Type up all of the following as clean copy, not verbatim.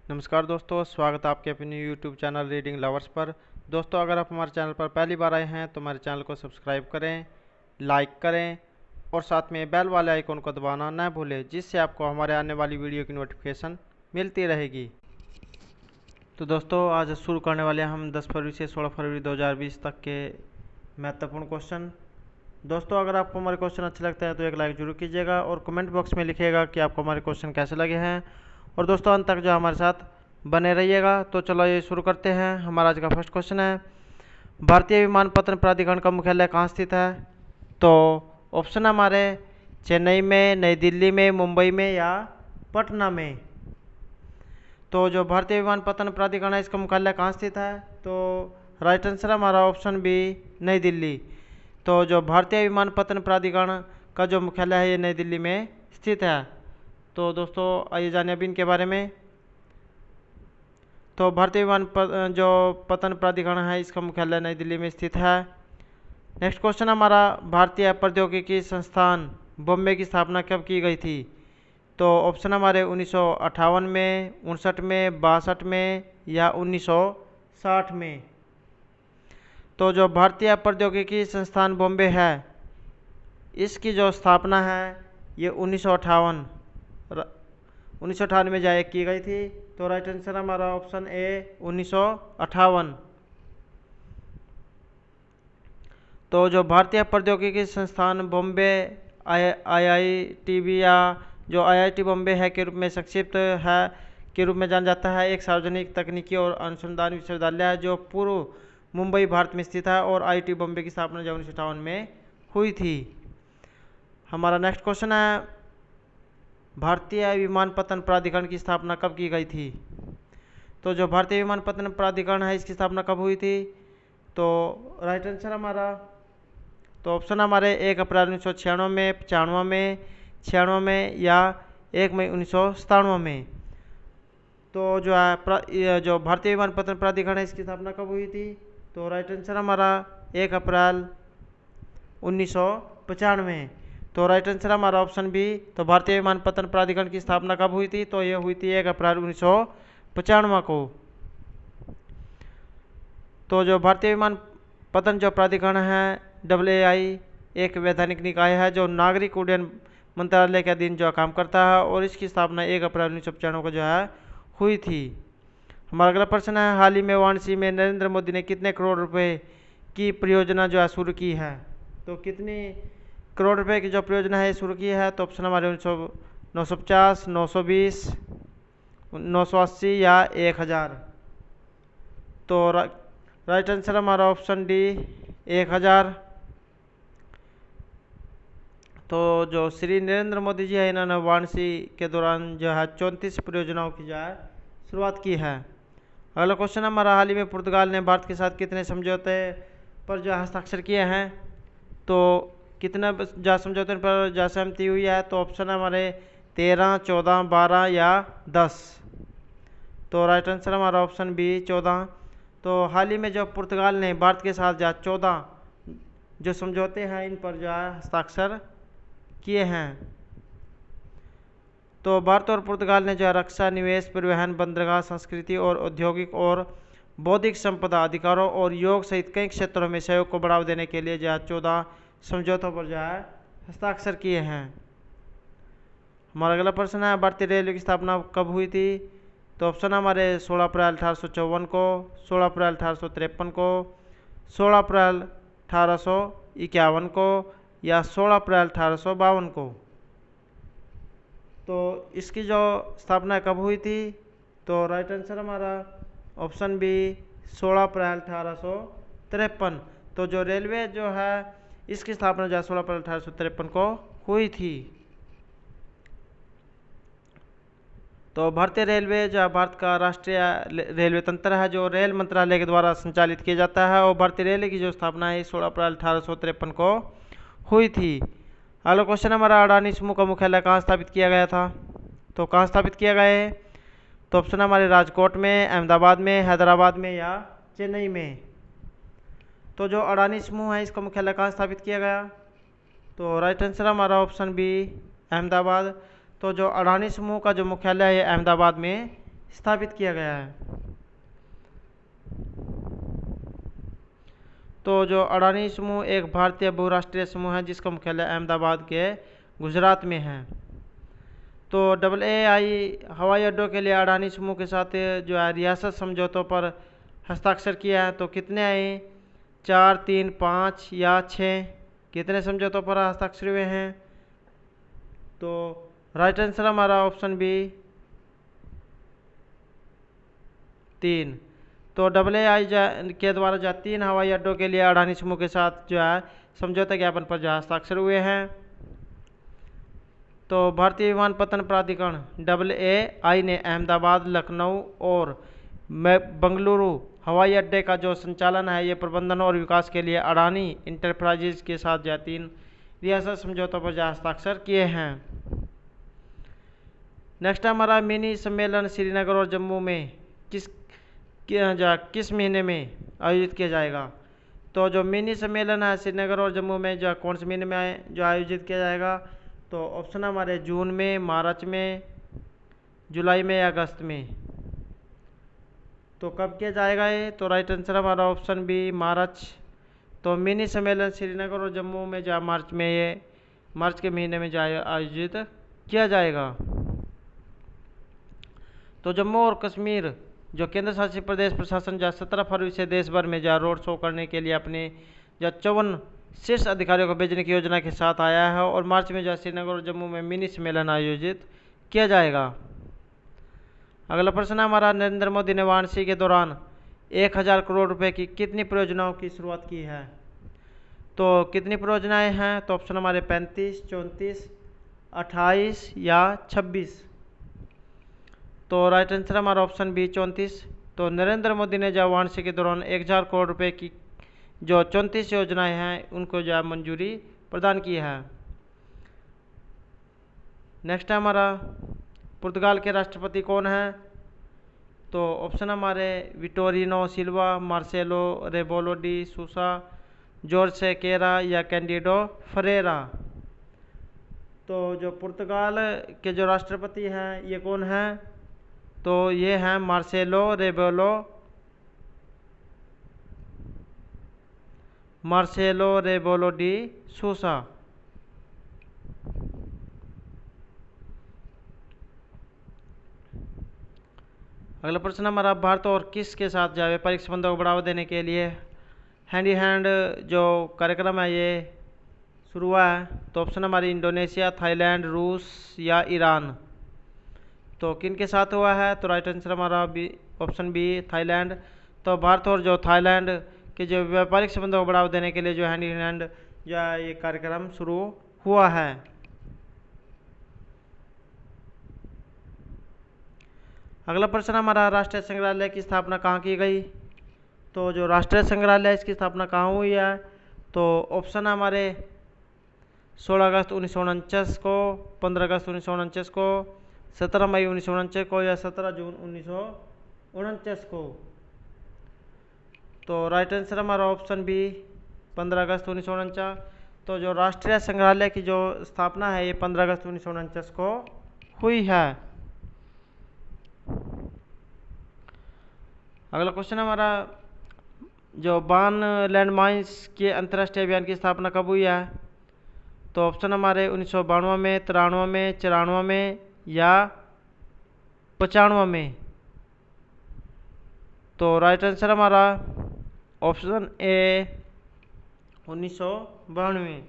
नमस्कार दोस्तों, स्वागत है आपके अपने YouTube चैनल रीडिंग लवर्स पर। दोस्तों, अगर आप हमारे चैनल पर पहली बार आए हैं तो हमारे चैनल को सब्सक्राइब करें, लाइक करें और साथ में बेल वाले आइकन को दबाना न भूलें, जिससे आपको हमारे आने वाली वीडियो की नोटिफिकेशन मिलती रहेगी। तो दोस्तों, आज शुरू करने वाले हैं हम 10 फरवरी से 16 फरवरी 2020 तक के महत्वपूर्ण क्वेश्चन। दोस्तों, अगर आपको हमारे क्वेश्चन अच्छे लगते हैं तो एक लाइक जरूर कीजिएगा और कमेंट बॉक्स में लिखिएगा कि आपको हमारे क्वेश्चन कैसे लगे हैं। और दोस्तों, अंत तक जो हमारे साथ बने रहिएगा। तो चलो ये शुरू करते हैं। हमारा आज का फर्स्ट क्वेश्चन है, भारतीय विमानपत्तन प्राधिकरण का मुख्यालय कहाँ स्थित है? तो ऑप्शन हमारे चेन्नई में, नई दिल्ली में, मुंबई में या पटना में। तो जो भारतीय विमानपत्तन प्राधिकरण है इसका मुख्यालय कहाँ स्थित है? तो राइट आंसर हमारा ऑप्शन बी, नई दिल्ली। तो जो भारतीय विमानपत्तन प्राधिकरण का जो मुख्यालय है ये नई दिल्ली में स्थित है। तो दोस्तों, आइए जाने अभी इनके बारे में। तो भारतीय जो पत्तन प्राधिकरण है इसका मुख्यालय नई दिल्ली में स्थित है। नेक्स्ट क्वेश्चन हमारा, भारतीय प्रौद्योगिकी संस्थान बॉम्बे की स्थापना कब की गई थी? तो ऑप्शन हमारे 1958 में, 59 में, 62 में या 1960 में। तो जो भारतीय प्रौद्योगिकी संस्थान बॉम्बे है इसकी जो स्थापना है ये 1958 में जाए की गई थी। तो राइट आंसर हमारा ऑप्शन ए 1958। तो जो भारतीय प्रौद्योगिकी संस्थान बॉम्बे IITB या जो IIT बॉम्बे है के रूप में संक्षिप्त है के रूप में जाना जाता है, एक सार्वजनिक तकनीकी और अनुसंधान विश्वविद्यालय है जो पूर्व मुंबई भारत में स्थित है और IIT बॉम्बे की स्थापना जो 1958 में हुई थी। हमारा नेक्स्ट क्वेश्चन है, भारतीय विमानपत्तन प्राधिकरण की स्थापना कब की गई थी? तो जो भारतीय विमानपत्तन प्राधिकरण है इसकी स्थापना कब हुई थी? तो राइट आंसर हमारा, तो ऑप्शन हमारे 1 अप्रैल 1996 में, 95 में, 96 में या 1 मई 1997 में। तो जो है जो भारतीय विमानपत्तन प्राधिकरण है इसकी स्थापना कब हुई थी? तो राइट आंसर हमारा 1 अप्रैल 1995। तो राइट आंसर हमारा ऑप्शन बी। तो भारतीय विमानपत्तन प्राधिकरण की स्थापना कब हुई थी? तो यह हुई थी 1 अप्रैल 1995 को। तो जो भारतीय विमानपत्तन जो प्राधिकरण है WAI एक वैधानिक निकाय है जो नागरिक उड्डयन मंत्रालय के अधीन जो काम करता है और इसकी स्थापना 1 अप्रैल 1995 को जो है हुई थी। हमारा अगला प्रश्न है, हाल ही में वाराणसी में नरेंद्र मोदी ने कितने करोड़ रुपए की परियोजना जो है शुरू की है? तो कितनी करोड़ रुपए की जो परियोजना है शुरू की है? तो ऑप्शन हमारे 950, 920, 980 या 1000। तो राइट आंसर हमारा ऑप्शन डी 1000। तो जो श्री नरेंद्र मोदी जी है इन्होंने वाराणसी के दौरान जो है 34 परियोजनाओं की जो है शुरुआत की है। अगला क्वेश्चन हमारा, हाल ही में पुर्तगाल ने भारत के साथ कितने समझौते पर जो हस्ताक्षर किए हैं? तो कितने जो समझौते पर जो सहमति हुई है? तो ऑप्शन हमारे 13, 14, 12 या 10। तो राइट आंसर हमारा ऑप्शन बी 14। तो हाल ही में जो पुर्तगाल ने भारत के साथ जो 14 जो समझौते हैं इन पर जो है हस्ताक्षर किए हैं। तो भारत और पुर्तगाल ने जो है रक्षा, निवेश, परिवहन, बंदरगाह, संस्कृति और औद्योगिक और बौद्धिक संपदा अधिकारों और योग सहित कई क्षेत्रों में सहयोग को बढ़ावा देने के लिए जो है 14 समझौतों पर जो है हस्ताक्षर किए हैं। हमारा अगला प्रश्न है, भारतीय रेलवे की स्थापना कब हुई थी? तो ऑप्शन हमारे 16 अप्रैल 1854 को, 16 अप्रैल 1853 को, 16 अप्रैल 1851 को या 16 अप्रैल 1852 को। तो इसकी जो स्थापना कब हुई थी? तो राइट आंसर हमारा ऑप्शन बी 16 अप्रैल 1853। तो जो रेलवे जो है इसकी स्थापना जो 16 अप्रैल 1853 को हुई थी। तो भारतीय रेलवे जो भारत का राष्ट्रीय रेलवे तंत्र है जो रेल मंत्रालय के द्वारा संचालित किया जाता है और भारतीय रेलवे की जो स्थापना है 16 अप्रैल 1853 को हुई थी। अगला क्वेश्चन हमारा, अडानी समूह का मुख्यालय कहाँ स्थापित किया गया था? तो कहाँ स्थापित किया गया है? तो ऑप्शन हमारे राजकोट में, अहमदाबाद में, हैदराबाद में या चेन्नई में। तो जो अडानी समूह है इसका मुख्यालय कहाँ स्थापित किया गया? तो राइट आंसर हमारा ऑप्शन बी अहमदाबाद। तो जो अडानी समूह का जो मुख्यालय है अहमदाबाद में स्थापित किया गया है। तो जो अडानी समूह एक भारतीय बहुराष्ट्रीय समूह है जिसका मुख्यालय अहमदाबाद के गुजरात में है। तो AAI हवाई अड्डों के लिए अडानी समूह के साथ जो है रियासत समझौतों पर हस्ताक्षर किया है। तो कितने आए, 4, 3, 5 या 6, कितने समझौतों पर हस्ताक्षर हुए हैं? तो राइट आंसर हमारा ऑप्शन बी 3। तो AAI के द्वारा जो 3 हवाई अड्डों के लिए अडानी समूह के साथ जो है समझौता ज्ञापन पर जो हस्ताक्षर हुए हैं। तो भारतीय विमानपत्तन प्राधिकरण AAI ने अहमदाबाद, लखनऊ और बंगलुरु हवाई अड्डे का जो संचालन है ये प्रबंधन और विकास के लिए अडानी इंटरप्राइजेज के साथ जो 3 रियासत समझौतों पर जो हस्ताक्षर किए हैं। नेक्स्ट हमारा मिनी सम्मेलन श्रीनगर और जम्मू में किस महीने में आयोजित किया जाएगा? तो जो मिनी सम्मेलन है श्रीनगर और जम्मू में जो कौन से महीने में जो आयोजित किया जाएगा? तो ऑप्शन हमारे जून में, मार्च में, जुलाई में या अगस्त में। तो कब किया जाएगा ये? तो राइट आंसर हमारा ऑप्शन बी मार्च। तो मिनी सम्मेलन श्रीनगर और जम्मू में जो मार्च के महीने में जो आयोजित किया जाएगा। तो जम्मू और कश्मीर जो केंद्र शासित प्रदेश प्रशासन जो 17 फरवरी से देश भर में जो रोड शो करने के लिए अपने जो 54 शीर्ष अधिकारियों को भेजने की योजना के साथ आया है और मार्च में जो श्रीनगर और जम्मू में मिनी सम्मेलन आयोजित किया जाएगा। अगला प्रश्न हमारा, नरेंद्र मोदी ने वाराणसी के दौरान 1000 करोड़ रुपए की कितनी परियोजनाओं की शुरुआत की है? तो कितनी परियोजनाएं हैं? तो ऑप्शन हमारे 35, 34, 28 या 26। तो राइट आंसर हमारा ऑप्शन बी 34। तो नरेंद्र मोदी ने जब वाराणसी के दौरान 1000 करोड़ रुपए की जो 34 योजनाएं हैं उनको जो मंजूरी प्रदान की है। नेक्स्ट हमारा, पुर्तगाल के राष्ट्रपति कौन है? तो ऑप्शन हमारे विटोरिनो सिल्वा, Marcelo Rebelo D सूसा, George Nsekera या कैंडिडो फरेरा। तो जो पुर्तगाल के जो राष्ट्रपति हैं ये कौन है? तो ये हैं मार्सेलो रेबोलो डी सूसा। अगला प्रश्न हमारा, भारत और किस के साथ जो व्यापारिक संबंधों को बढ़ावा देने के लिए हैंड इन हैंड जो कार्यक्रम है ये शुरू हुआ है? तो ऑप्शन हमारी इंडोनेशिया, थाईलैंड, रूस या ईरान। तो किन के साथ हुआ है? तो राइट आंसर हमारा ऑप्शन बी थाईलैंड। तो भारत और जो थाईलैंड के जो व्यापारिक संबंधों को बढ़ावा देने के लिए जो हैंड इन हैंड जो ये कार्यक्रम शुरू हुआ है। अगला प्रश्न हमारा, राष्ट्रीय संग्रहालय की स्थापना कहाँ की गई? तो जो राष्ट्रीय संग्रहालय इसकी स्थापना कहाँ हुई है? तो ऑप्शन हमारे 16 अगस्त 1949 को, 15 अगस्त 1949 को, 17 मई 1949 को या 17 जून 1949 को। तो राइट आंसर हमारा ऑप्शन बी 15 अगस्त 1949। तो जो राष्ट्रीय संग्रहालय की जो स्थापना है ये 15 अगस्त 1949 को हुई है। अगला क्वेश्चन हमारा, जो बान लैंडमाइंस के अंतर्राष्ट्रीय अभियान की स्थापना कब हुई है? तो ऑप्शन हमारे 1992 में, 93 में, 94 में या 95 में। तो राइट आंसर हमारा ऑप्शन ए 1992।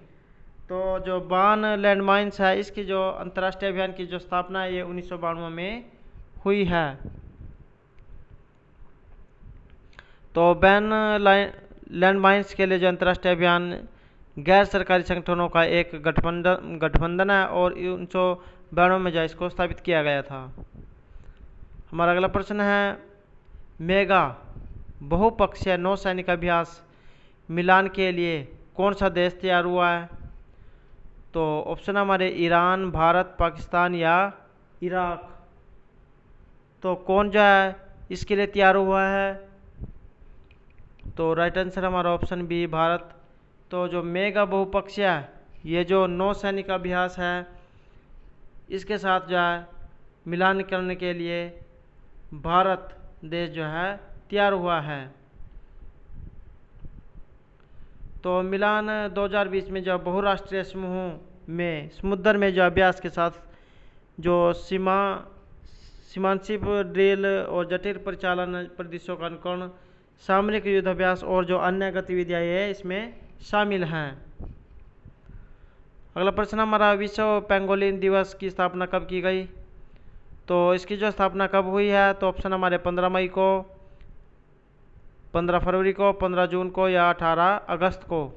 तो जो बान लैंडमाइंस है इसकी जो अंतर्राष्ट्रीय अभियान की जो स्थापना है ये 1992 में हुई है। तो बैन लैंडमाइंस के लिए जो अंतर्राष्ट्रीय अभियान गैर सरकारी संगठनों का एक गठबंधन है और 1992 में जो इसको स्थापित किया गया था। हमारा अगला प्रश्न है, मेगा बहुपक्षीय नौसैनिक अभ्यास मिलान के लिए कौन सा देश तैयार हुआ है? तो ऑप्शन हमारे ईरान, भारत, पाकिस्तान या इराक। तो कौन जो है इसके लिए तैयार हुआ है? तो राइट आंसर हमारा ऑप्शन बी भारत। तो जो मेगा बहुपक्षीय ये जो नौसैनिक अभ्यास है इसके साथ जो है मिलान करने के लिए भारत देश जो है तैयार हुआ है। तो मिलान 2020 में जो बहुराष्ट्रीय समूह में समुद्र में जो अभ्यास के साथ जो सीमांशिप ड्रिल और जटिल परिचालन प्रदेशों का अनुकरण, सामरिक युद्धाभ्यास और जो अन्य गतिविधियाँ है इसमें शामिल हैं। अगला प्रश्न हमारा, विश्व पेंगोलिन दिवस की स्थापना कब की गई? तो इसकी जो स्थापना कब हुई है, तो ऑप्शन हमारे 15 मई को, 15 फरवरी को, 15 जून को या 18 अगस्त को।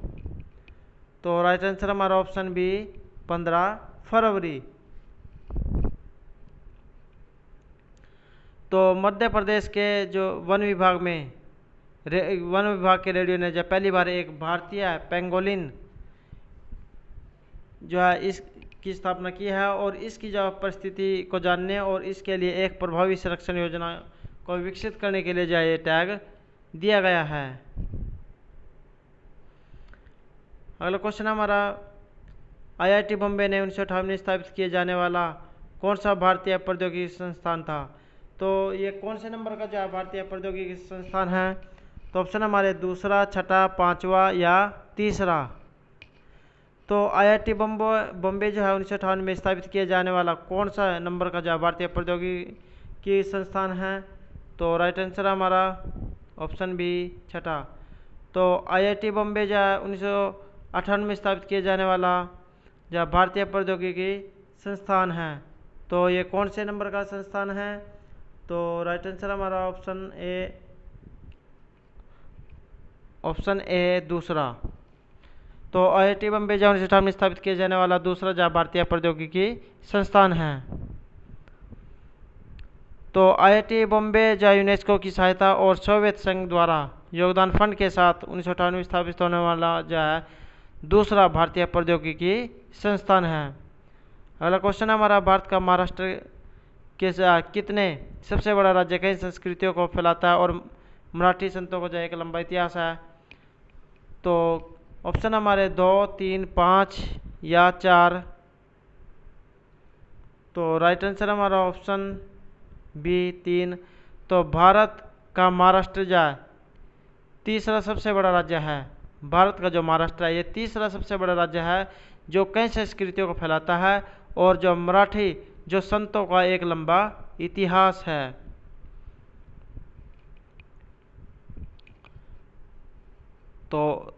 तो राइट आंसर हमारा ऑप्शन बी 15 फरवरी। तो मध्य प्रदेश के जो वन विभाग के रेडियो ने जब पहली बार एक भारतीय पेंगोलिन जो है इसकी स्थापना की है और इसकी जो परिस्थिति को जानने और इसके लिए एक प्रभावी संरक्षण योजना को विकसित करने के लिए जो ये टैग दिया गया है। अगला क्वेश्चन हमारा, आईआईटी बॉम्बे ने 1958 में स्थापित किए जाने वाला कौन सा भारतीय प्रौद्योगिकी संस्थान था? तो ये कौन से नंबर का जो भारतीय प्रौद्योगिकी संस्थान है? तो ऑप्शन हमारे दूसरा, छठा, पांचवा या तीसरा। तो आईआईटी बॉम्बे जो है 1958 में स्थापित किए जाने वाला कौन सा नंबर का जो भारतीय प्रौद्योगिकी संस्थान है? तो राइट आंसर हमारा ऑप्शन बी छठा। तो आईआईटी बॉम्बे जो है 1958 में स्थापित किए जाने वाला जो भारतीय प्रौद्योगिकी संस्थान है, तो ये कौन से नंबर का संस्थान है? तो राइट आंसर हमारा ऑप्शन ए दूसरा। तो आईआईटी बॉम्बे जो 1958 में स्थापित किए जाने वाला दूसरा जो भारतीय प्रौद्योगिकी संस्थान है। तो आईआईटी बॉम्बे जो यूनेस्को की सहायता और सोवियत संघ द्वारा योगदान फंड के साथ 1958 में स्थापित होने वाला जो है दूसरा भारतीय प्रौद्योगिकी संस्थान है। अगला क्वेश्चन हमारा, भारत का महाराष्ट्र के कितने सबसे बड़ा राज्य कई संस्कृतियों को फैलाता है और मराठी संतों को जो एक लंबा इतिहास है? तो ऑप्शन हमारे 2, 3, 5 या 4। तो राइट आंसर हमारा ऑप्शन बी 3। तो भारत का महाराष्ट्र जो है तीसरा सबसे बड़ा राज्य है। भारत का जो महाराष्ट्र है ये तीसरा सबसे बड़ा राज्य है जो कई संस्कृतियों को फैलाता है और जो मराठी जो संतों का एक लंबा इतिहास है। तो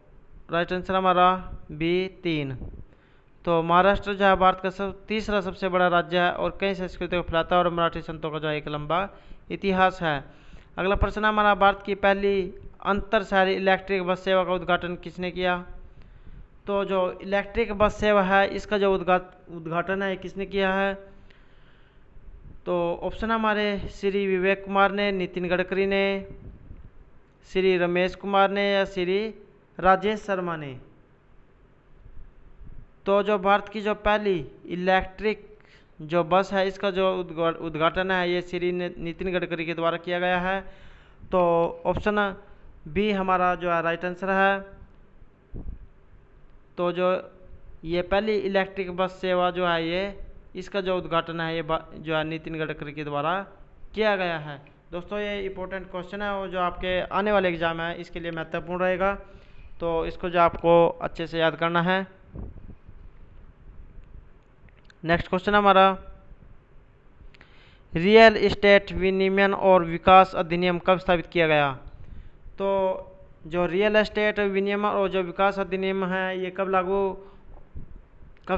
राइट आंसर हमारा बी 3। तो महाराष्ट्र जो है भारत का तीसरा सबसे बड़ा राज्य है और कई संस्कृतियों को फैलाता है और मराठी संतों का जो एक लंबा इतिहास है। अगला प्रश्न हमारा, भारत की पहली अंतर शहरी इलेक्ट्रिक बस सेवा का उद्घाटन किसने किया? तो जो इलेक्ट्रिक बस सेवा है इसका जो उद्घाटन है किसने किया है? तो ऑप्शन हमारे श्री विवेक कुमार ने, नितिन गडकरी ने, श्री रमेश कुमार ने या श्री राजेश शर्मा ने। तो जो भारत की जो पहली इलेक्ट्रिक जो बस है इसका जो उद्घाटन है ये श्री नितिन गडकरी के द्वारा किया गया है। तो ऑप्शन बी हमारा जो है राइट आंसर है। तो जो ये पहली इलेक्ट्रिक बस सेवा जो है ये इसका जो उद्घाटन है ये जो है नितिन गडकरी के द्वारा किया गया है। दोस्तों ये इंपॉर्टेंट क्वेश्चन है और जो आपके आने वाले एग्जाम है इसके लिए महत्वपूर्ण रहेगा, तो इसको जो आपको अच्छे से याद करना है। नेक्स्ट क्वेश्चन हमारा, रियल एस्टेट विनियमन और विकास अधिनियम कब स्थापित किया गया? तो जो रियल एस्टेट विनियमन और जो विकास अधिनियम है ये कब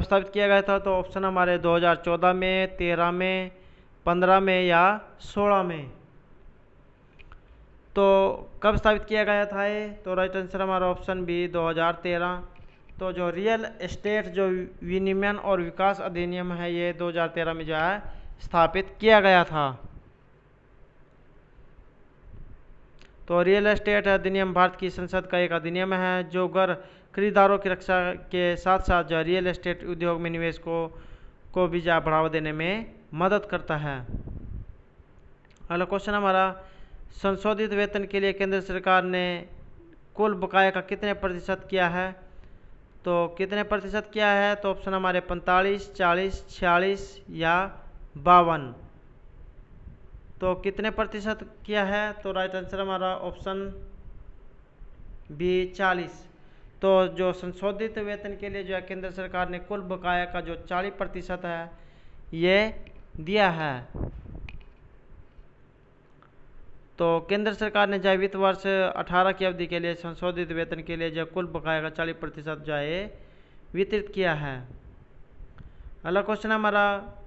स्थापित किया गया था? तो ऑप्शन हमारे 2014 में, 13 में, 15 में या 16 में। तो कब स्थापित किया गया था ये? तो राइट आंसर हमारा ऑप्शन बी 2013। तो जो रियल एस्टेट जो विनियमन और विकास अधिनियम है ये 2013 में जो है स्थापित किया गया था। तो रियल एस्टेट अधिनियम भारत की संसद का एक अधिनियम है जो घर खरीदारों की रक्षा के साथ साथ जो रियल एस्टेट उद्योग में निवेश को भी जो बढ़ावा देने में मदद करता है। अगला क्वेश्चन हमारा, संशोधित वेतन के लिए केंद्र सरकार ने कुल बकाया का कितने प्रतिशत किया है? तो कितने प्रतिशत किया है? तो ऑप्शन हमारे 45, 40, 46 या 52। तो कितने प्रतिशत किया है? तो राइट आंसर हमारा ऑप्शन बी 40। तो जो संशोधित वेतन के लिए जो है केंद्र सरकार ने कुल बकाया का जो 40% है ये दिया है। तो केंद्र सरकार ने जो वित्त वर्ष 18 की अवधि के लिए संशोधित वेतन के लिए जो कुल बकाया का 40% जो है वितरित किया है। अगला क्वेश्चन हमारा,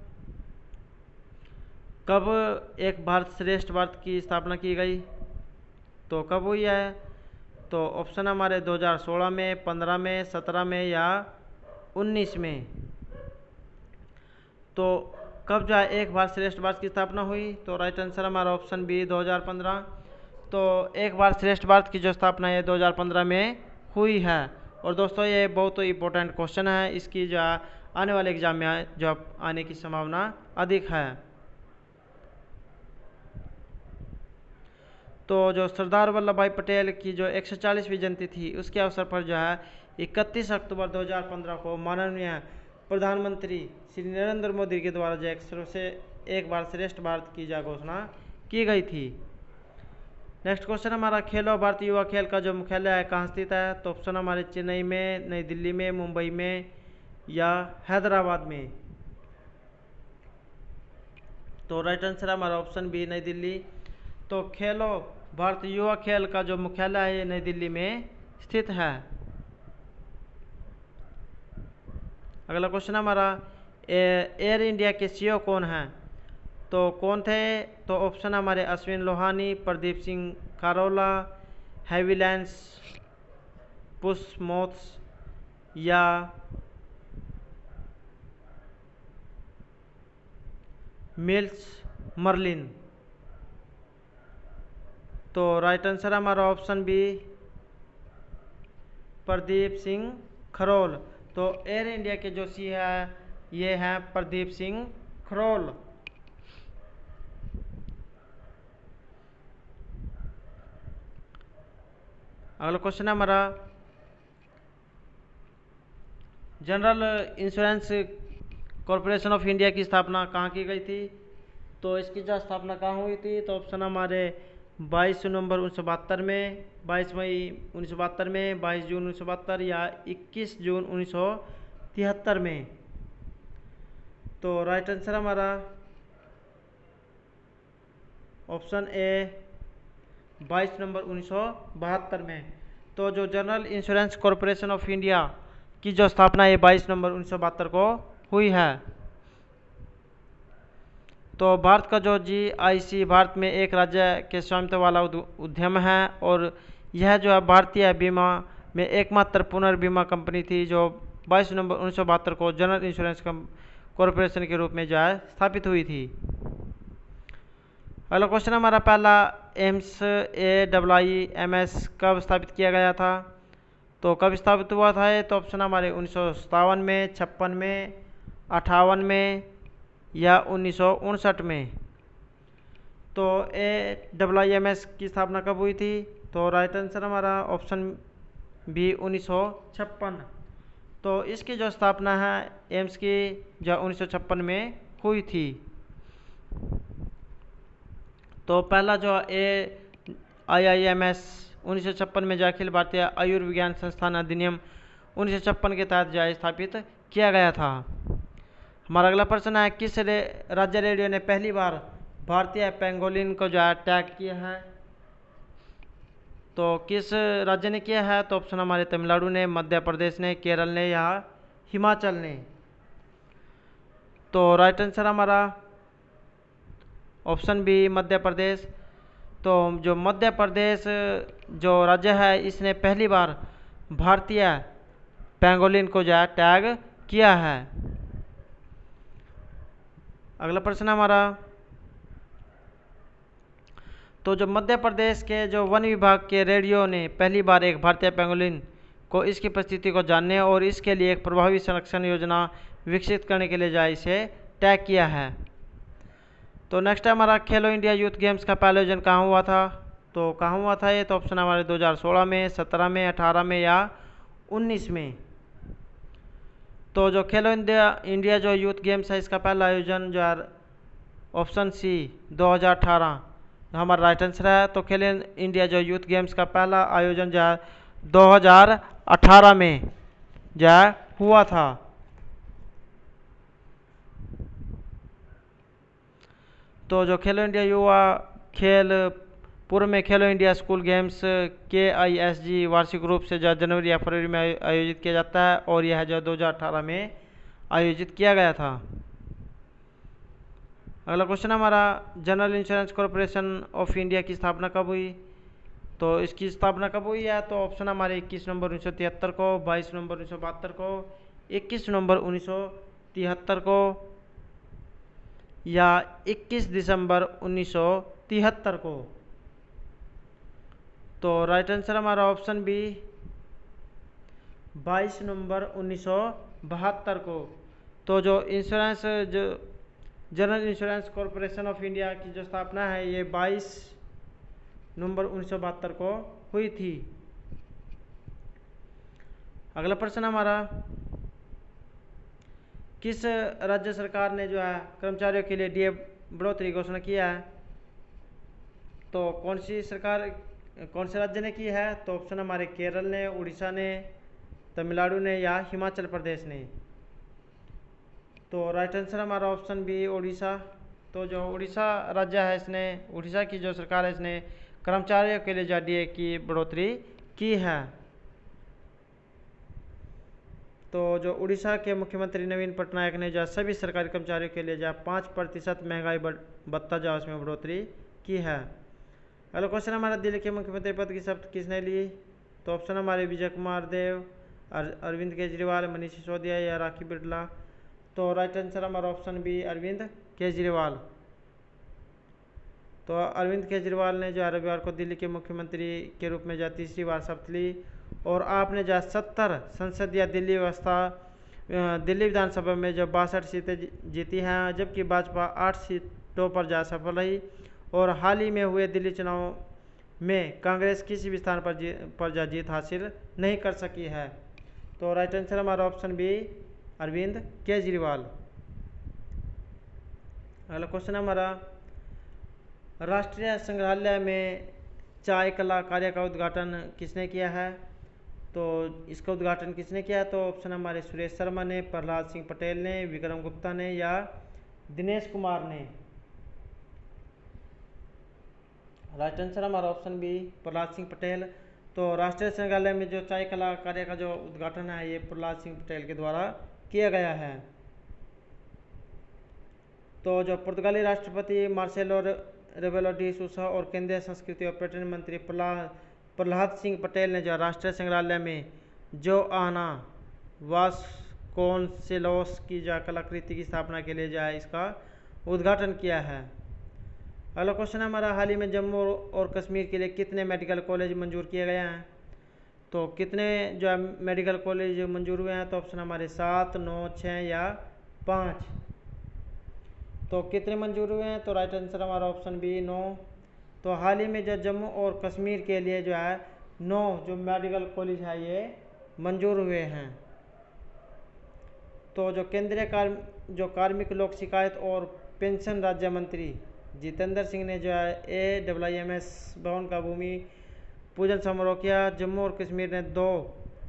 कब एक भारत श्रेष्ठ भारत की स्थापना की गई? तो कब हुई है? तो ऑप्शन हमारे 2016 में, 15 में, 17 में या 19 में। तो कब जो है एक भारत श्रेष्ठ भारत की स्थापना हुई? तो राइट आंसर हमारा ऑप्शन बी 2015। तो एक भारत श्रेष्ठ भारत की जो स्थापना है 2015 में हुई है। और दोस्तों ये बहुत ही इंपॉर्टेंट क्वेश्चन है, इसकी जो आने वाले एग्जाम में जो आने की संभावना अधिक है। तो जो सरदार वल्लभ भाई पटेल की जो 140वीं जयंती थी उसके अवसर पर जो है 31 अक्टूबर 2015 को माननीय प्रधानमंत्री श्री नरेंद्र मोदी के द्वारा जो एक भारत श्रेष्ठ भारत की जो घोषणा की गई थी। नेक्स्ट क्वेश्चन हमारा, खेलो भारतीय युवा खेल का जो मुख्यालय है कहाँ स्थित है? तो ऑप्शन हमारे चेन्नई में, नई दिल्ली में, मुंबई में या हैदराबाद में। तो राइट आंसर हमारा ऑप्शन बी नई दिल्ली। तो खेलो भारतीय युवा खेल का जो मुख्यालय है ये नई दिल्ली में स्थित है। अगला क्वेश्चन हमारा, एयर इंडिया के सीईओ कौन हैं? तो कौन थे? तो ऑप्शन हमारे अश्विन लोहानी, प्रदीप सिंह खारोला, हैविलैंस पुष्मोत्स या मिल्स मर्लिन। तो राइट आंसर हमारा ऑप्शन बी प्रदीप सिंह खरोल। तो एयर इंडिया के जो सी है ये हैं प्रदीप सिंह खरोल। अगला क्वेश्चन हमारा, general insurance corporation of India की स्थापना कहाँ की गई थी? तो इसकी जो स्थापना कहाँ हुई थी? तो ऑप्शन हमारे 22 नवंबर 1972 में, 22 मई 1972 में, 22 जून 1972 या 21 जून 1973 में। तो राइट आंसर हमारा ऑप्शन ए 22 नवंबर 1972 में। तो जो general insurance corporation of India की जो स्थापना है 22 नवंबर 1972 को हुई है। तो भारत का जो GIC भारत में एक राज्य के स्वामित्व वाला उद्यम है और यह जो है भारतीय बीमा में एकमात्र पुनर्बीमा कंपनी थी जो 22 नवंबर 1972 को जनरल इंश्योरेंस कॉरपोरेशन के रूप में जो है स्थापित हुई थी। अगला क्वेश्चन हमारा पहला, AIIMS कब स्थापित किया गया था? तो कब स्थापित हुआ था ये? तो ऑप्शन हमारे 1957 में, 56 में, 58 में या 1959 में। तो AIIMS की स्थापना कब हुई थी? तो राइट आंसर हमारा ऑप्शन बी 1956। तो इसकी जो स्थापना है एम्स की जो 1956 में हुई थी। तो पहला जो AIIMS 1956 में जो अखिल भारतीय आयुर्विज्ञान संस्थान अधिनियम 1956 के तहत जो स्थापित किया गया था। हमारा अगला प्रश्न है, किस राज्य रेडियो ने पहली बार भारतीय पेंगोलिन को जो है टैग किया है? तो किस राज्य ने किया है? तो ऑप्शन हमारे तमिलनाडु ने, मध्य प्रदेश ने, केरल ने या हिमाचल ने। तो राइट आंसर हमारा ऑप्शन बी मध्य प्रदेश। तो जो मध्य प्रदेश जो राज्य है इसने पहली बार भारतीय पेंगोलिन को जो है टैग किया है। अगला प्रश्न हमारा, तो जो मध्य प्रदेश के जो वन विभाग के रेडियो ने पहली बार एक भारतीय पेंगोलिन को इसकी परिस्थिति को जानने और इसके लिए एक प्रभावी संरक्षण योजना विकसित करने के लिए जो इसे टैग किया है। तो नेक्स्ट है हमारा, खेलो इंडिया यूथ गेम्स का पहला आयोजन कहाँ हुआ था? तो कहाँ हुआ था ये? तो ऑप्शन हमारे 2016 में, 17 में, 18 में या 19 में। तो जो खेलो इंडिया जो यूथ गेम्स है इसका पहला आयोजन जो है ऑप्शन सी 2018 हमारा राइट आंसर है। तो खेलो इंडिया जो यूथ गेम्स का पहला आयोजन जो है 2018 में जो है हुआ था। तो जो खेलो इंडिया युवा खेल पूर्व में खेलो इंडिया स्कूल गेम्स KISG वार्षिक रूप से जो जनवरी या फरवरी में आयोजित किया जाता है और यह जो 2018 में आयोजित किया गया था। अगला क्वेश्चन हमारा general insurance corporation of India की स्थापना कब हुई। तो इसकी स्थापना कब हुई है। तो ऑप्शन हमारे 21 नवंबर 1973 को, 22 नवंबर 1972 को, 21 नवंबर 1973 को या 21 दिसंबर 1973 को। तो राइट आंसर हमारा ऑप्शन बी 22 नवंबर 1972 को। तो जो इंश्योरेंस जो general insurance corporation of India की जो स्थापना है ये 22 नवंबर 1972 को हुई थी। अगला प्रश्न हमारा किस राज्य सरकार ने जो है कर्मचारियों के लिए डीए बढ़ोतरी घोषणा किया है। तो कौन सी सरकार कौन से राज्य ने की है। तो ऑप्शन हमारे केरल ने, उड़ीसा ने, तमिलनाडु ने या हिमाचल प्रदेश ने। तो राइट आंसर हमारा ऑप्शन बी उड़ीसा। तो जो उड़ीसा राज्य है इसने उड़ीसा की जो सरकार है इसने कर्मचारियों के लिए जो डीए की बढ़ोतरी की है। तो जो उड़ीसा के मुख्यमंत्री नवीन पटनायक ने जो सभी सरकारी कर्मचारियों के लिए जो 5% महंगाई भत्ता जो उसमें बढ़ोतरी की है। अगला क्वेश्चन हमारा दिल्ली के मुख्यमंत्री पद की शपथ किसने ली। तो ऑप्शन हमारे विजय कुमार देव, अरविंद केजरीवाल, मनीष सिसोदिया या राखी बिरला। तो राइट आंसर हमारा ऑप्शन बी अरविंद केजरीवाल। तो अरविंद केजरीवाल ने जो रविवार को दिल्ली के मुख्यमंत्री के रूप में जो तीसरी बार शपथ ली और आपने जो 70 संसदीय दिल्ली विधानसभा में जो 62 सीटें जीती हैं, जबकि भाजपा 8 सीटों पर जा सफल रही और हाल ही में हुए दिल्ली चुनाव में कांग्रेस किसी भी स्थान पर जीत हासिल नहीं कर सकी है। तो राइट आंसर हमारा ऑप्शन बी अरविंद केजरीवाल। अगला क्वेश्चन हमारा राष्ट्रीय संग्रहालय में चाय कला कार्य का उद्घाटन किसने किया है। तो इसका उद्घाटन किसने किया है। तो ऑप्शन हमारे सुरेश शर्मा ने, प्रहलाद सिंह पटेल ने, विक्रम गुप्ता ने या दिनेश कुमार ने। राइट आंसर हमारा ऑप्शन बी प्रहलाद सिंह पटेल। तो राष्ट्रीय संग्रहालय में जो चाय कला कार्य का जो उद्घाटन है ये प्रहलाद सिंह पटेल के द्वारा किया गया है। तो जो पुर्तगाली राष्ट्रपति मार्सेलो रेबेलो डी सूसा और केंद्रीय संस्कृति और पर्यटन मंत्री प्रहलाद सिंह पटेल ने जो राष्ट्रीय संग्रहालय में जो आना वास्कोन्सेलोस की जो कलाकृति की स्थापना के लिए जो है इसका उद्घाटन किया है। अगला क्वेश्चन हमारा हाल ही में जम्मू और कश्मीर के लिए कितने मेडिकल कॉलेज मंजूर किए गए हैं। तो कितने जो है मेडिकल कॉलेज मंजूर हुए हैं। तो ऑप्शन हमारे 7, 9, 6 या 5। तो कितने मंजूर हुए हैं। तो राइट आंसर हमारा ऑप्शन बी 9। तो हाल ही में जो जम्मू और कश्मीर के लिए जो है 9 जो मेडिकल कॉलेज है ये मंजूर हुए हैं। तो जो केंद्रीय कार्मिक लोक शिकायत और पेंशन राज्य मंत्री जितेंद्र सिंह ने जो है AWMS भवन का भूमि पूजन समारोह किया। जम्मू और कश्मीर ने 2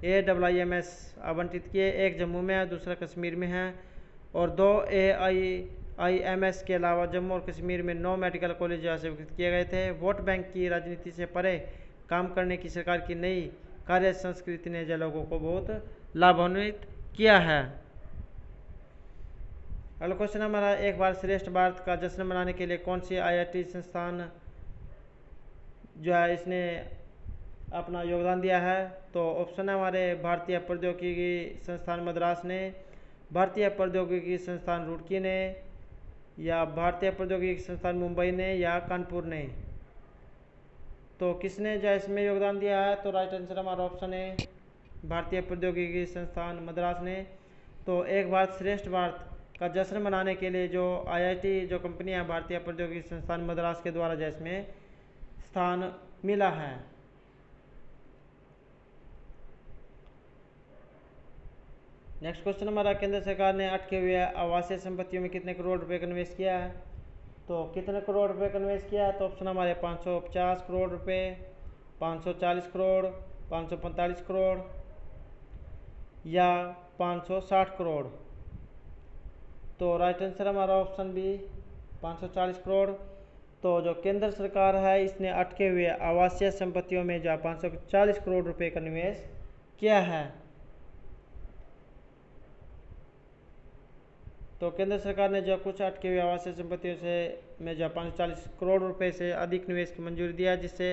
AWMS आवंटित किए, एक जम्मू में है दूसरा कश्मीर में है और 2 AIIMS के अलावा जम्मू और कश्मीर में 9 मेडिकल कॉलेज से विकसित किए गए थे। वोट बैंक की राजनीति से परे काम करने की सरकार की नई कार्य संस्कृति ने जो लोगों को बहुत लाभान्वित किया है। अगला क्वेश्चन हमारा एक भारत श्रेष्ठ भारत का जश्न मनाने के लिए कौन सी IIT संस्थान जो है इसने अपना योगदान दिया है। तो ऑप्शन है हमारे भारतीय प्रौद्योगिकी संस्थान मद्रास ने, भारतीय प्रौद्योगिकी संस्थान रुड़की ने या भारतीय प्रौद्योगिकी संस्थान मुंबई ने या कानपुर ने। तो किसने जो इसमें योगदान दिया है। तो राइट आंसर हमारा ऑप्शन है भारतीय प्रौद्योगिकी संस्थान मद्रास ने। तो एक भारत श्रेष्ठ भारत का जश्न मनाने के लिए जो IIT जो कंपनी है भारतीय प्रौद्योगिकी संस्थान मद्रास के द्वारा जो इसमें स्थान मिला है। नेक्स्ट क्वेश्चन हमारा केंद्र सरकार ने अटके हुए आवासीय संपत्तियों में कितने करोड़ रुपए का निवेश किया है। तो कितने करोड़ रुपए का निवेश किया है? तो ऑप्शन हमारे 550 करोड़ रुपए, 540 करोड़, 545 करोड़ या 560 करोड़। तो राइट आंसर हमारा ऑप्शन बी 540 करोड़। तो जो केंद्र सरकार है इसने अटके हुए आवासीय संपत्तियों में जो 540 करोड़ रुपए का निवेश किया है। तो केंद्र सरकार ने जो कुछ अटके हुए आवासीय संपत्तियों से में जो 540 करोड़ रुपए से अधिक निवेश की मंजूरी दिया है, जिससे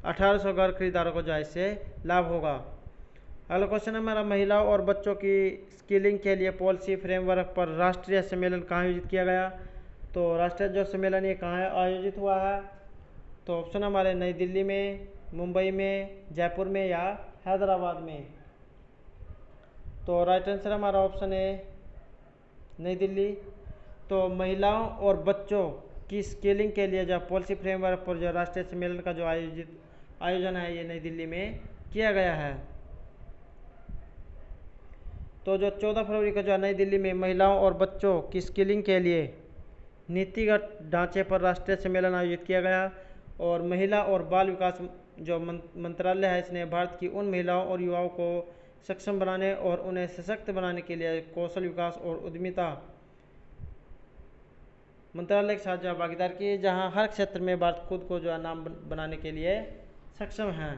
1800 घर खरीदारों को जो है इससे लाभ होगा। अगला क्वेश्चन है हमारा, महिलाओं और बच्चों की स्किलिंग के लिए पॉलिसी फ्रेमवर्क पर राष्ट्रीय सम्मेलन कहाँ आयोजित किया गया? तो राष्ट्रीय जो सम्मेलन ये कहाँ आयोजित हुआ है? तो ऑप्शन हमारे नई दिल्ली में, मुंबई में, जयपुर में या हैदराबाद में। तो राइट आंसर हमारा ऑप्शन है नई दिल्ली। तो महिलाओं और बच्चों की स्किलिंग के लिए जो पॉलिसी फ्रेमवर्क पर जो राष्ट्रीय सम्मेलन का जो आयोजन है ये नई दिल्ली में किया गया है। तो जो 14 फरवरी को जो नई दिल्ली में महिलाओं और बच्चों की स्किलिंग के लिए नीतिगत ढांचे पर राष्ट्रीय सम्मेलन आयोजित किया गया। और महिला और बाल विकास जो मंत्रालय है इसने भारत की उन महिलाओं और युवाओं को सक्षम बनाने और उन्हें सशक्त बनाने के लिए कौशल विकास और उद्यमिता मंत्रालय के साथ जो भागीदारी की, जहां हर क्षेत्र में भारत खुद को जो नाम बनाने के लिए सक्षम है।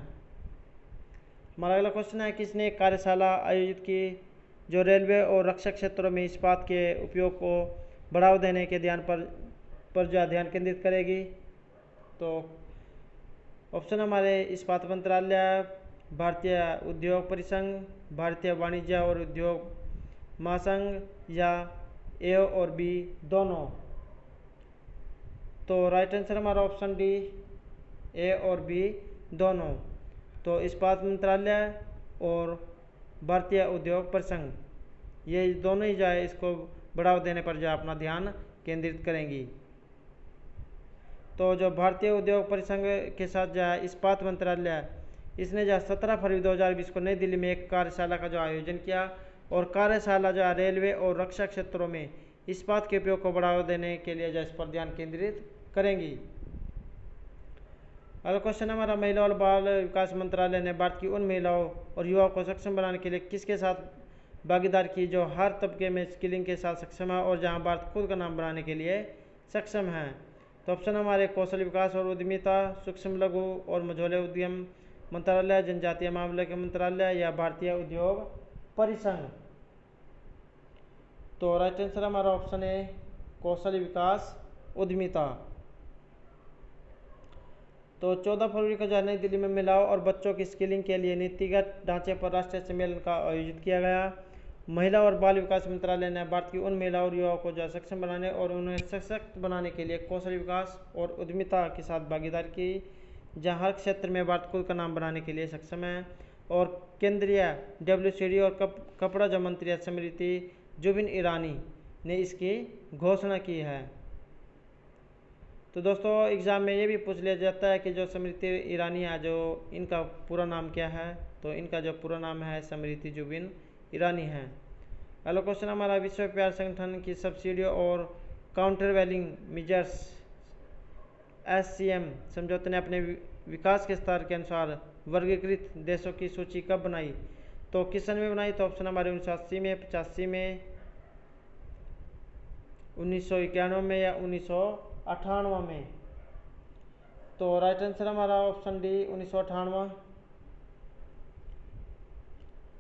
हमारा अगला क्वेश्चन है, किसने एक कार्यशाला आयोजित की जो रेलवे और रक्षा क्षेत्रों में इस्पात के उपयोग को बढ़ावा देने के पर जो ध्यान केंद्रित करेगी? तो ऑप्शन हमारे इस्पात मंत्रालय, भारतीय उद्योग परिसंघ, भारतीय वाणिज्य और उद्योग महासंघ या ए और बी दोनों। तो राइट आंसर हमारा ऑप्शन डी ए और बी दोनों। तो इस्पात मंत्रालय और भारतीय उद्योग परिसंघ ये दोनों ही जो है इसको बढ़ावा देने पर जो अपना ध्यान केंद्रित करेंगी। तो जो भारतीय उद्योग परिसंघ के साथ जो है इस्पात मंत्रालय इसने जो 17 फरवरी 2020 को नई दिल्ली में एक कार्यशाला का जो आयोजन किया और कार्यशाला जो रेलवे और रक्षा क्षेत्रों में इस्पात के उपयोग को बढ़ावा देने के लिए जो इस पर ध्यान केंद्रित करेंगी। अगला क्वेश्चन हमारा, महिला और बाल विकास मंत्रालय ने भारत की उन महिलाओं और युवाओं को सक्षम बनाने के लिए किसके साथ भागीदारी की जो हर तबके में स्किलिंग के साथ सक्षम है और जहां भारत खुद का नाम बनाने के लिए सक्षम है? तो ऑप्शन हमारे कौशल विकास और उद्यमिता, सूक्ष्म लघु और मझोले उद्यम मंत्रालय, जनजातीय मामले के मंत्रालय या भारतीय उद्योग परिसंघ। तो राइट आंसर हमारा ऑप्शन है कौशल विकास उद्यमिता। तो 14 फरवरी को जो नई दिल्ली में महिलाओं और बच्चों की स्किलिंग के लिए नीतिगत ढांचे पर राष्ट्रीय सम्मेलन का आयोजित किया गया। महिला और बाल विकास मंत्रालय ने भारत की उन महिलाओं और युवाओं को जो सक्षम बनाने और उन्हें सशक्त बनाने के लिए कौशल विकास और उद्यमिता के साथ भागीदारी की, जहां हर क्षेत्र में भारत खुद का नाम बनाने के लिए सक्षम है। और केंद्रीय WCD और कपड़ा जो मंत्री स्मृति जुबिन ईरानी ने इसकी घोषणा की है। तो दोस्तों एग्ज़ाम में ये भी पूछ लिया जाता है कि जो स्मृति ईरानी है जो इनका पूरा नाम क्या है? तो इनका जो पूरा नाम है स्मृति जुबिन ईरानी है। अगला क्वेश्चन हमारा, विश्व व्यापार संगठन की सब्सिडी और काउंटरवैलिंग मेजर्स SCM समझौते ने अपने विकास के स्तर के अनुसार वर्गीकृत देशों की सूची कब बनाई? तो किस सन में बनाई? तो ऑप्शन हमारे 1980 में, 85 में, 1991 में या 1998 में। तो राइट आंसर हमारा ऑप्शन डी 1998।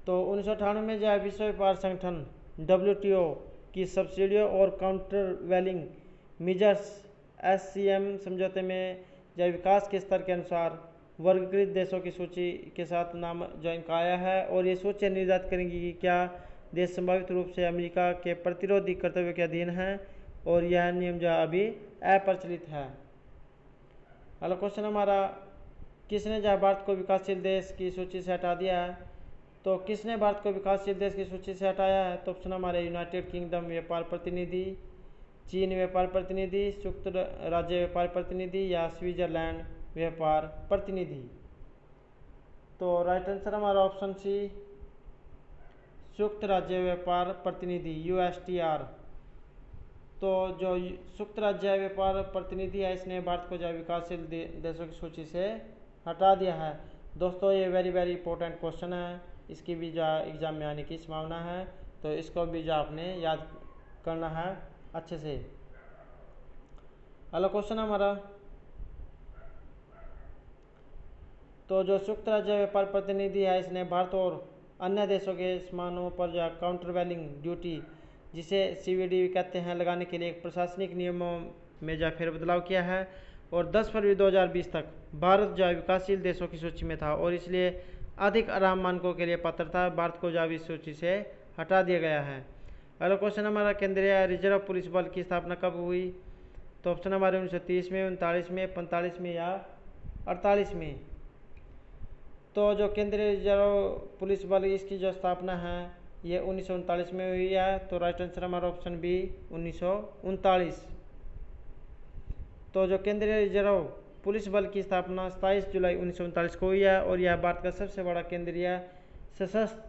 तो 1998 में जो है विश्व व्यापार संगठन WTO की सब्सिडियों और काउंटर वैलिंग मेजर्स SCM समझौते में जो विकास के स्तर के अनुसार वर्गीकृत देशों की सूची के साथ नाम जो इनका आया है। और ये सूची निर्धारित करेंगी कि क्या देश संभावित रूप से अमेरिका के प्रतिरोधी कर्तव्य के अधीन है और यह नियम जो अभी अप्रचलित है। अगला क्वेश्चन हमारा, किसने जो भारत को विकासशील देश की सूची से हटा दिया है? तो किसने भारत को विकासशील देश की सूची से हटाया है? तो ऑप्शन हमारे यूनाइटेड किंगडम व्यापार प्रतिनिधि, चीन व्यापार प्रतिनिधि, संयुक्त राज्य व्यापार प्रतिनिधि या स्विट्जरलैंड व्यापार प्रतिनिधि। तो राइट आंसर हमारा ऑप्शन सी संयुक्त राज्य व्यापार प्रतिनिधि USTR। तो जो संयुक्त राज्य व्यापार प्रतिनिधि है इसने भारत को जो विकासशील देशों की सूची से हटा दिया है। दोस्तों ये वेरी इंपॉर्टेंट क्वेश्चन है, इसकी भी जो एग्जाम में आने की संभावना है, तो इसको भी जो आपने याद करना है अच्छे से। अगला क्वेश्चन हमारा, तो जो संयुक्त राज्य व्यापार प्रतिनिधि है इसने भारत और अन्य देशों के सामानों पर जो काउंटर वैलिंग ड्यूटी, जिसे CVD कहते हैं, लगाने के लिए एक प्रशासनिक नियमों में जो फेरबदलाव किया है। और 10 फरवरी 2020 तक भारत जो विकासशील देशों की सूची में था और इसलिए अधिक आराम मानकों के लिए पात्र था। भारत को जो इस सूची से हटा दिया गया है। अगला क्वेश्चन हमारा, केंद्रीय रिजर्व पुलिस बल की स्थापना कब हुई? तो ऑप्शन हमारे 1930 में, 39 में, 45 में या 48 में। तो जो केंद्रीय रिजर्व पुलिस बल इसकी जो स्थापना है ये 1939 में हुई है। तो राइट आंसर हमारा ऑप्शन बी 1939। तो जो केंद्रीय रिजर्व पुलिस बल की स्थापना 27 जुलाई 1939 को हुई है और यह भारत का सबसे बड़ा केंद्रीय सशस्त्र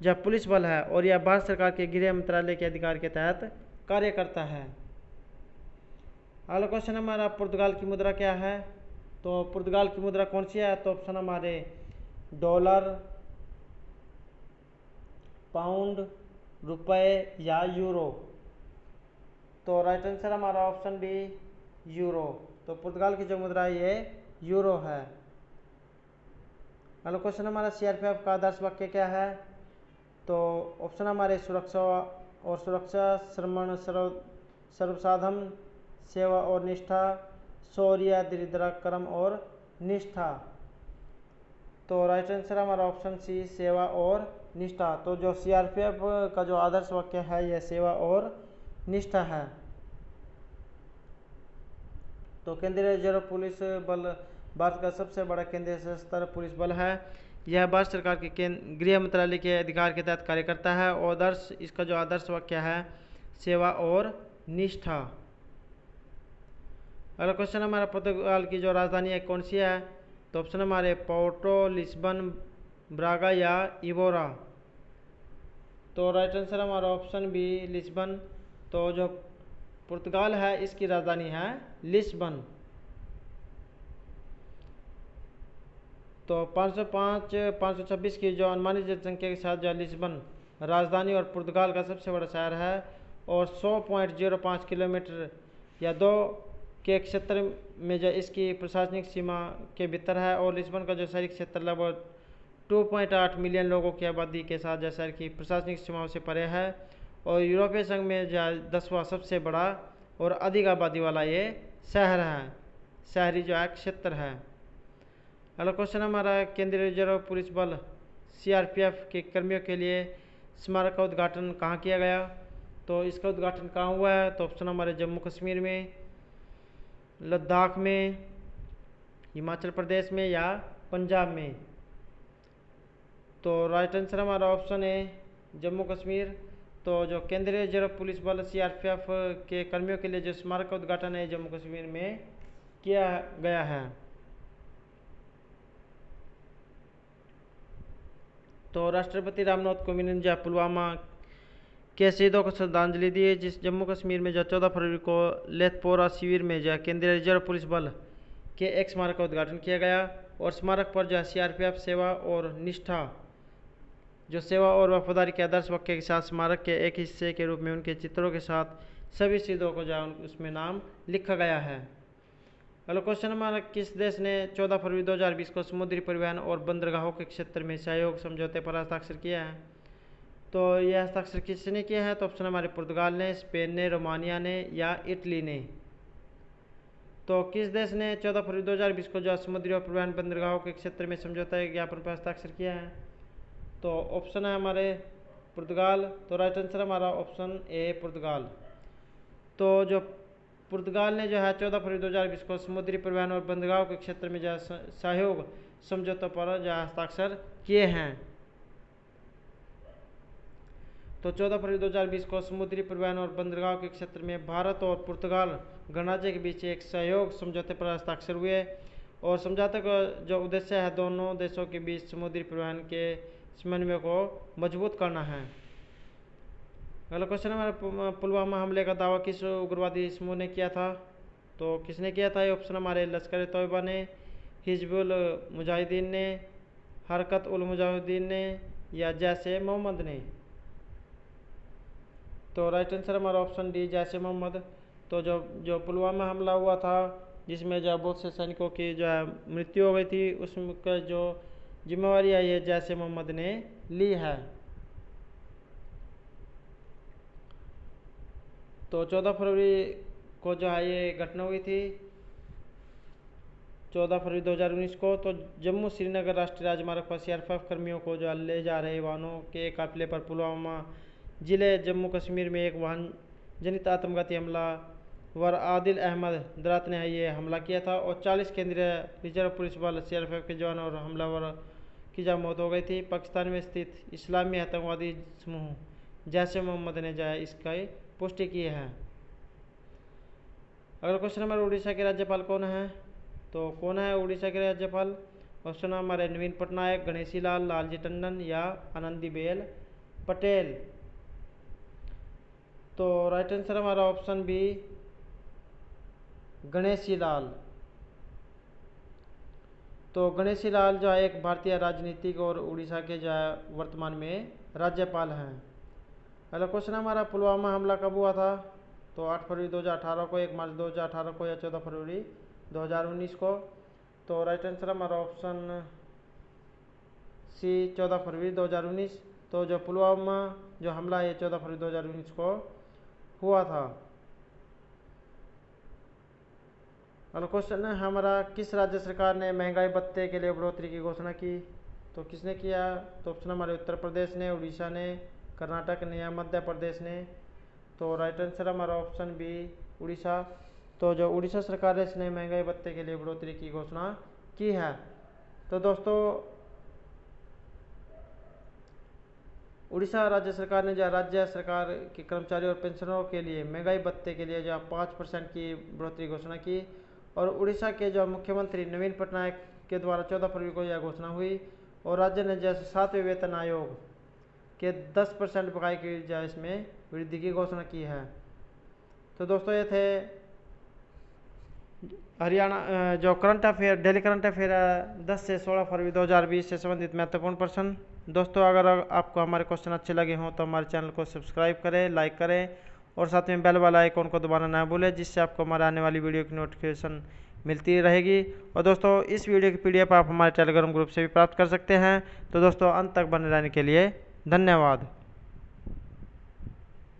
जो पुलिस बल है और यह भारत सरकार के गृह मंत्रालय के अधिकार के तहत कार्य करता है। अगला क्वेश्चन हमारा, पुर्तगाल की मुद्रा क्या है? तो पुर्तगाल की मुद्रा कौन सी है? तो ऑप्शन हमारे डॉलर, पाउंड, रुपए या यूरो। तो राइट आंसर हमारा ऑप्शन बी यूरो। तो पुर्तगाल की जो मुद्रा है ये यूरो है। अगला क्वेश्चन हमारा, CRPF का आदर्श वाक्य क्या है? तो ऑप्शन हमारे सुरक्षा, श्रमण, सर्वसाधन, सेवा और निष्ठा, शौर्य, दृढ़ता, कर्म और निष्ठा। तो राइट आंसर हमारा ऑप्शन सी सेवा और निष्ठा। तो जो CRPF का जो आदर्श वाक्य है यह सेवा और निष्ठा है। तो केंद्रीय रिजर्व पुलिस बल भारत का सबसे बड़ा केंद्रीय सशस्त्र पुलिस बल है। यह भारत सरकार के गृह मंत्रालय के अधिकार के तहत कार्य करता है और इसका जो आदर्श वाक्य है सेवा और निष्ठा। अगला क्वेश्चन हमारा, पुर्तगाल की जो राजधानी है कौन सी है? तो ऑप्शन हमारे पोर्टो, लिस्बन, ब्रागा या इबोरा। तो राइट आंसर हमारा ऑप्शन बी लिस्बन। तो जो पुर्तगाल है इसकी राजधानी है लिस्बन। तो 526 की जो अनुमानित जनसंख्या के साथ जो लिस्बन राजधानी और पुर्तगाल का सबसे बड़ा शहर है और 100.05 किलोमीटर या 2 के क्षेत्र में जो इसकी प्रशासनिक सीमा के भीतर है और लिस्बन का जो शहरी क्षेत्र लगभग 2.8 मिलियन लोगों की आबादी के साथ जो शहर की प्रशासनिक सीमाओं से परे है और यूरोपीय संघ में जो 10वां सबसे बड़ा और अधिक आबादी वाला ये शहर है, शहरी जो है क्षेत्र है। अगला क्वेश्चन हमारा, केंद्रीय रिजर्व पुलिस बल CRPF के कर्मियों के लिए स्मारक का उद्घाटन कहाँ किया गया? तो इसका उद्घाटन कहाँ हुआ है? तो ऑप्शन हमारे जम्मू कश्मीर में, लद्दाख में, हिमाचल प्रदेश में या पंजाब में। तो राइट आंसर हमारा ऑप्शन है जम्मू कश्मीर। तो जो केंद्रीय रिजर्व पुलिस बल CRPF के कर्मियों के लिए जो स्मारक का उद्घाटन है जम्मू कश्मीर में किया गया है। तो राष्ट्रपति रामनाथ कोविंद ने जो पुलवामा के शहीदों को श्रद्धांजलि दी है, जिस जम्मू कश्मीर में जो 14 फरवरी को लेथपोरा शिविर में जो केंद्रीय रिजर्व पुलिस बल के एक स्मारक का उद्घाटन किया गया और स्मारक पर जो CRPF सेवा और निष्ठा, जो सेवा और वफादारी के आदर्श वाक्य के साथ स्मारक के एक हिस्से के रूप में उनके चित्रों के साथ सभी शहीदों को जो उसमें नाम लिखा गया है। अगला क्वेश्चन हमारा, किस देश ने 14 फरवरी 2020 को समुद्री परिवहन और बंदरगाहों के क्षेत्र में सहयोग समझौते पर हस्ताक्षर किया है? तो यह हस्ताक्षर किसने किया है? तो ऑप्शन हमारे पुर्तगाल ने, स्पेन ने, रोमानिया ने या इटली ने। तो किस देश ने 14 फरवरी 2020 को जो समुद्री और परिवहन बंदरगाहों के क्षेत्र में समझौता ज्ञापन पर हस्ताक्षर किया है? तो ऑप्शन है हमारे पुर्तगाल। तो राइट आंसर हमारा ऑप्शन ए पुर्तगाल। तो जो पुर्तगाल ने जो है 14 फरवरी 2020 को समुद्री परिवहन और बंदरगाहों के क्षेत्र में जो सहयोग समझौतों पर जो हस्ताक्षर किए हैं। तो 14 फरवरी 2020 को समुद्री परिवहन और बंदरगाह के क्षेत्र में भारत और पुर्तगाल गणराज्य के बीच एक सहयोग समझौते पर हस्ताक्षर हुए और समझौते का जो उद्देश्य है दोनों देशों के बीच समुद्री परिवहन के समन्वय को मजबूत करना है। अगला क्वेश्चन हमारा पुलवामा हमले का दावा किस उग्रवादी समूह ने किया था? तो किसने किया था? ये ऑप्शन हमारे लश्कर तोयबा ने, हिजबुल मुजाहिदीन ने, हरकत उल मुजाहिदीन ने या जैश ए मोहम्मद ने। तो राइट आंसर हमारा ऑप्शन डी जैश ए मोहम्मद। तो जो पुलवामा हमला हुआ था जिसमें जो बहुत से सैनिकों की जो है मृत्यु हो गई थी, उसका जो जिम्मेवारी है ये जैश ए मोहम्मद ने ली है। तो 14 फरवरी को जो है ये घटना हुई थी, 14 फरवरी 2019 को। तो जम्मू श्रीनगर राष्ट्रीय राजमार्ग पर सीआरपीएफ कर्मियों को जो ले जा रहे वाहनों के काफिले पर पुलवामा जिले जम्मू कश्मीर में एक वाहन जनित आत्मघाती हमला वर आदिल अहमद दरात ने ये हमला किया था और 40 केंद्रीय रिजर्व पुलिस बल सीआरपीएफ के जवान और हमलावर की जब मौत हो गई थी। पाकिस्तान में स्थित इस्लामी आतंकवादी समूह जैश ए मोहम्मद ने जो है इसका पुष्टि की है। अगला क्वेश्चन हमारे उड़ीसा के राज्यपाल कौन है? तो कौन है उड़ीसा के राज्यपाल? ऑप्शन हमारे नवीन पटनायक, गणेशी लाल, लालजी टंडन या आनंदीबेन पटेल। तो राइट आंसर हमारा ऑप्शन बी गणेशी लाल। तो गणेशी लाल जो है एक भारतीय राजनीतिक और उड़ीसा के जो है वर्तमान में राज्यपाल हैं। अगला क्वेश्चन हमारा पुलवामा हमला कब हुआ था? तो 8 फरवरी 2018 को, 1 मार्च 2018 को या 14 फरवरी 2019 को। तो राइट आंसर हमारा ऑप्शन सी 14 फरवरी 2019। तो जो पुलवामा जो हमला है 14 फरवरी 2019 को हुआ था। अगला क्वेश्चन है हमारा किस राज्य सरकार ने महंगाई भत्ते के लिए बढ़ोतरी की घोषणा की? तो किसने किया? तो ऑप्शन हमारे उत्तर प्रदेश ने, उड़ीसा ने, कर्नाटक ने या मध्य प्रदेश ने। तो राइट आंसर हमारा ऑप्शन बी उड़ीसा। तो जो उड़ीसा सरकार है इसने महंगाई भत्ते के लिए बढ़ोतरी की घोषणा की है। तो दोस्तों उड़ीसा राज्य सरकार ने जो राज्य सरकार के कर्मचारियों और पेंशनरों के लिए महंगाई भत्ते के लिए जो 5% की बढ़ोतरी घोषणा की और उड़ीसा के जो मुख्यमंत्री नवीन पटनायक के द्वारा 14 फरवरी को यह घोषणा हुई और राज्य ने जैसे 7वें वेतन आयोग के 10% बकाई की जो इसमें वृद्धि की घोषणा की है। तो दोस्तों ये थे हरियाणा जो current affair, daily current affair 10 से 16 फरवरी 2020 से संबंधित महत्वपूर्ण प्रश्न। दोस्तों अगर आपको हमारे क्वेश्चन अच्छे लगे हों तो हमारे चैनल को सब्सक्राइब करें, लाइक करें और साथ में बेल वाला आइकॉन को दबाना ना भूलें, जिससे आपको हमारे आने वाली वीडियो की नोटिफिकेशन मिलती रहेगी। और दोस्तों इस वीडियो की PDF आप हमारे टेलीग्राम ग्रुप से भी प्राप्त कर सकते हैं। तो दोस्तों अंत तक बने रहने के लिए धन्यवाद।